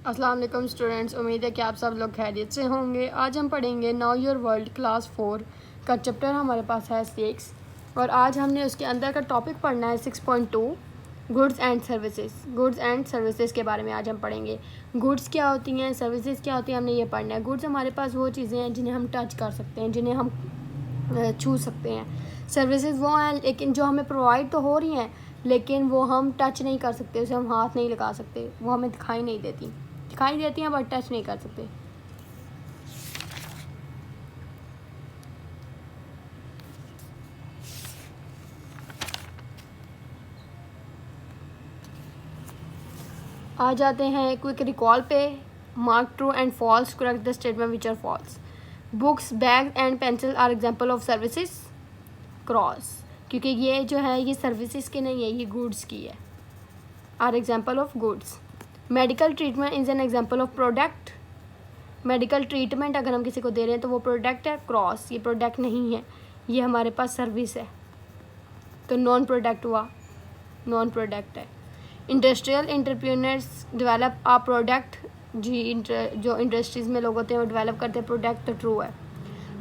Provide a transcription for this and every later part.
अस्सलाम वालेकुम स्टूडेंट्स, उम्मीद है कि आप सब लोग खैरियत से होंगे। आज हम पढ़ेंगे नाउ योर वर्ल्ड क्लास 4 का चैप्टर हमारे पास है 6 और आज हमने उसके अंदर का टॉपिक पढ़ना है 6.2 goods and services. Goods and services के बारे में आज हम पढ़ेंगे। गुड्स क्या होती हैं, सर्विसेज क्या होती हैं, हमने ये पढ़ना है। गुड्स हमारे पास वो चीज़ें हैं जिन्हें हम टच कर सकते हैं, जिन्हें हम छू सकते हैं। सर्विसेज वो हैं लेकिन जो हमें प्रोवाइड तो हो रही हैं लेकिन वो हम टच नहीं कर सकते, उसे हम हाथ नहीं लगा सकते, वो हमें दिखाई नहीं देती, दिखाई देती हैं बट टच नहीं कर सकते। आ जाते हैं क्विक रिकॉल पे। Mark true and false, correct the statement which are false. Books, bag and pencil are example of services. Cross, क्योंकि ये जो है ये सर्विसेज की नहीं है, ये गुड्स की है। Are example of goods. Medical treatment is an example of product. Medical treatment अगर हम किसी को दे रहे हैं तो वो प्रोडक्ट है। क्रॉस, ये प्रोडक्ट नहीं है, ये हमारे पास सर्विस है, तो नॉन प्रोडक्ट हुआ, नॉन प्रोडक्ट है। इंडस्ट्रियल एंटरप्रेन्योर्स डेवलप आ प्रोडक्ट, जी जो इंडस्ट्रीज़ में लोग होते हैं वो डेवलप करते हैं प्रोडक्ट, तो ट्रू है।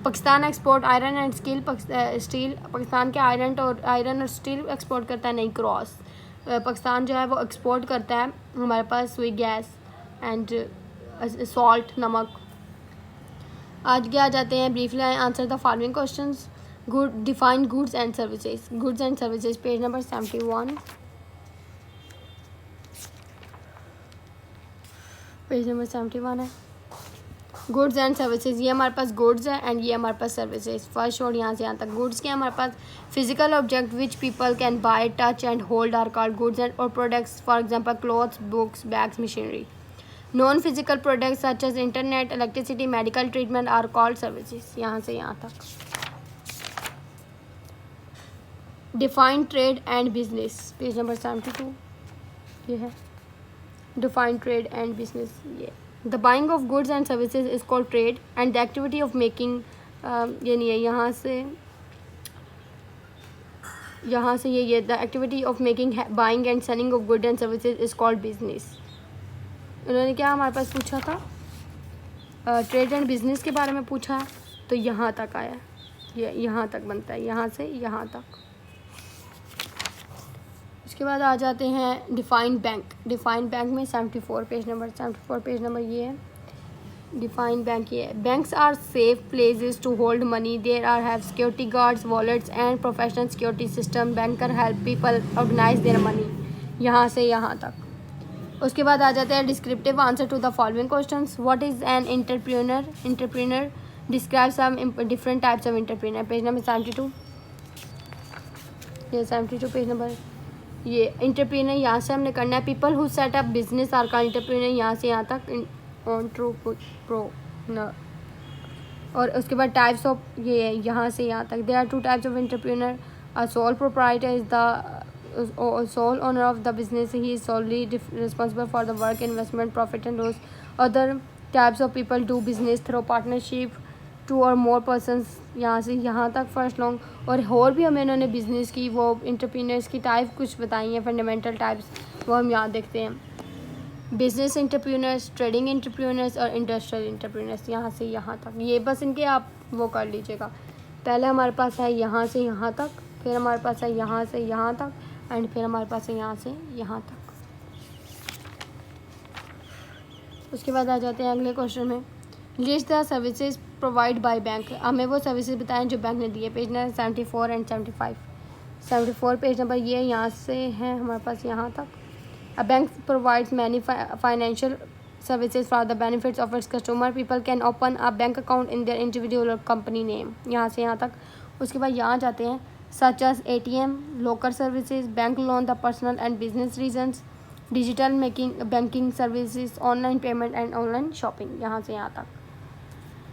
Pakistan export iron and steel, Pakistan के आयरन और स्टील एक्सपोर्ट करता है, नहीं। क्रॉस, पाकिस्तान जो है वो एक्सपोर्ट करता है हमारे पास सुई गैस एंड सॉल्ट, नमक। आज क्या आ जाते हैं, briefly answer the following questions. Good, define goods and services. Goods and services page number 71, page number 71 है। गुड्स एंड सर्विसेज, ये हमारे पास गुड्स है एंड ये हमारे पास सर्विसेज। फर्स्ट और यहाँ से यहाँ तक गुड्स के हमारे पास physical object which people can buy, touch and hold are called goods and और products, for example clothes, books, bags, machinery. Non physical products such as internet, electricity, medical treatment are called services. यहाँ से यहाँ तक। Define trade and business, page number 72, ये है define trade and business. ये the buying of goods and services is called trade and the activity of making, ये नहीं है, यहाँ से ये the activity of making, buying and selling of goods and services is called business. उन्होंने क्या हमारे पास पूछा था, ट्रेड एंड बिजनेस के बारे में पूछा, तो यहाँ तक आया, ये यहाँ तक बनता है, यहाँ से यहाँ तक। उसके बाद आ जाते हैं डिफाइन बैंक। डिफाइन बैंक में 74 पेज नंबर ये है। डिफाइन बैंक ये है, banks are safe places to hold money, there are have security guards, wallets and professional security system, banker help people organise their money, यहाँ से यहाँ तक। उसके बाद आ जाते हैं descriptive answer to the following questions. What is an entrepreneur describe some different types of entrepreneur, page number 72, ये 72 पेज नंबर। ये एंटरप्रेन्योर यहाँ से हमने करना है, people who set up business are called entrepreneur, यहाँ से यहाँ तक एंटरप्रेन्योर। और उसके बाद टाइप्स ऑफ, ये यहाँ से यहाँ तक। There are 2 types of entrepreneur, a sole proprietor is the sole owner of the business, he is solely responsible for the work, investment, profit and loss. Other types of people do business through partnership, 2 or more persons, यहाँ से यहाँ तक first long. और भी हमें इन्होंने business की वो एंटरप्रेन्योर्स की टाइप कुछ बताई हैं, फंडामेंटल टाइप्स, वो हम यहाँ देखते हैं। बिजनेस एंटरप्रेन्योर्स, ट्रेडिंग एंटरप्रेन्योर्स और इंडस्ट्रियल एंटरप्रेन्योर्स, यहाँ से यहाँ तक। ये बस इनके आप वो कर लीजिएगा। पहले हमारे पास है यहाँ से यहाँ तक, फिर हमारे पास है यहाँ से यहाँ तक एंड फिर हमारे पास है यहाँ से यहाँ तक। उसके बाद आ जाते हैं अगले क्वेश्चन में। List the services provide by bank, हमें वो सर्विसेज बताएं जो बैंक ने दी है, page number 74 and 75। 74 page number ये यहाँ से है हमारे पास यहाँ तक। A bank provides many financial services for the benefits of its customer, people can open a bank account in their individual company name, यहाँ से यहाँ तक। उसके बाद यहाँ जाते हैं, such as ATM, locker services, bank loan, the personal and business reasons, digital banking services, online payment and online shopping, यहाँ से यहाँ तक।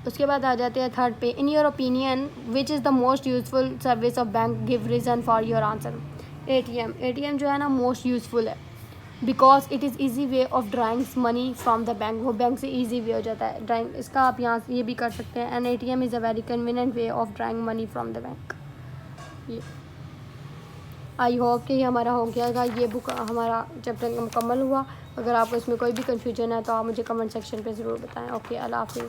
उसके बाद आ जाते हैं थर्ड पे, in your opinion which is the most useful service of bank, give reason for your answer. ATM जो है ना मोस्ट यूजफुल है, because it is easy way of drawing money from the bank, वो bank से easy way हो जाता है drawing, इसका आप यहाँ ये भी कर सकते हैं। And ATM is a very convenient way of drawing money from the bank. ये आई होप कि हमारा हो गया, ये बुक हमारा चैप्टर मुकम्मल हुआ। अगर आपको इसमें कोई भी कन्फ्यूजन है तो आप मुझे कमेंट सेक्शन पे ज़रूर बताएं। ओके, अल्लाह हाफिज़।